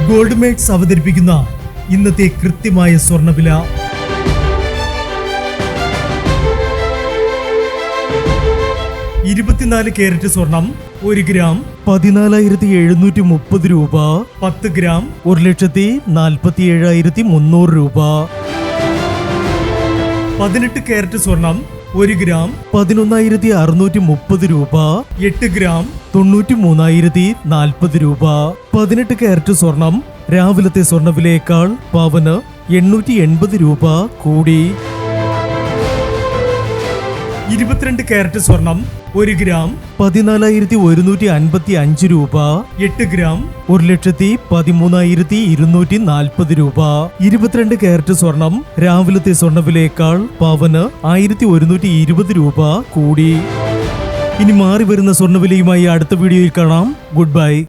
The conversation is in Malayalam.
ഗോൾഡ് മേക്സ് അവതരിപ്പിക്കുന്ന ഇന്നത്തെ കൃത്യമായ സ്വർണ്ണവില. 24 കാരറ്റ് സ്വർണം 1 ഗ്രാം 14,730 രൂപ. 10 ഗ്രാം 1,47,300 രൂപ. 18 കാരറ്റ് സ്വർണം 1 ഗ്രാം 11,630 രൂപ. 8 ഗ്രാം 93,040 രൂപ. 18 കാരറ്റ് സ്വർണം രാവിലത്തെ സ്വർണ്ണവിലയേക്കാൾ പവന് 880 രൂപ കൂടി. 22 കാരറ്റ് സ്വർണം 1 ഗ്രാം 14,155 രൂപ. 8 ഗ്രാം 1,13,240 രൂപ. 22 കാരറ്റ് സ്വർണം രാവിലത്തെ സ്വർണ്ണവിലയേക്കാൾ പവന് 1,120 രൂപ കൂടി. ഇനി മാറി വരുന്ന സ്വർണ്ണവിലയുമായി അടുത്ത വീഡിയോയിൽ കാണാം. Good bye.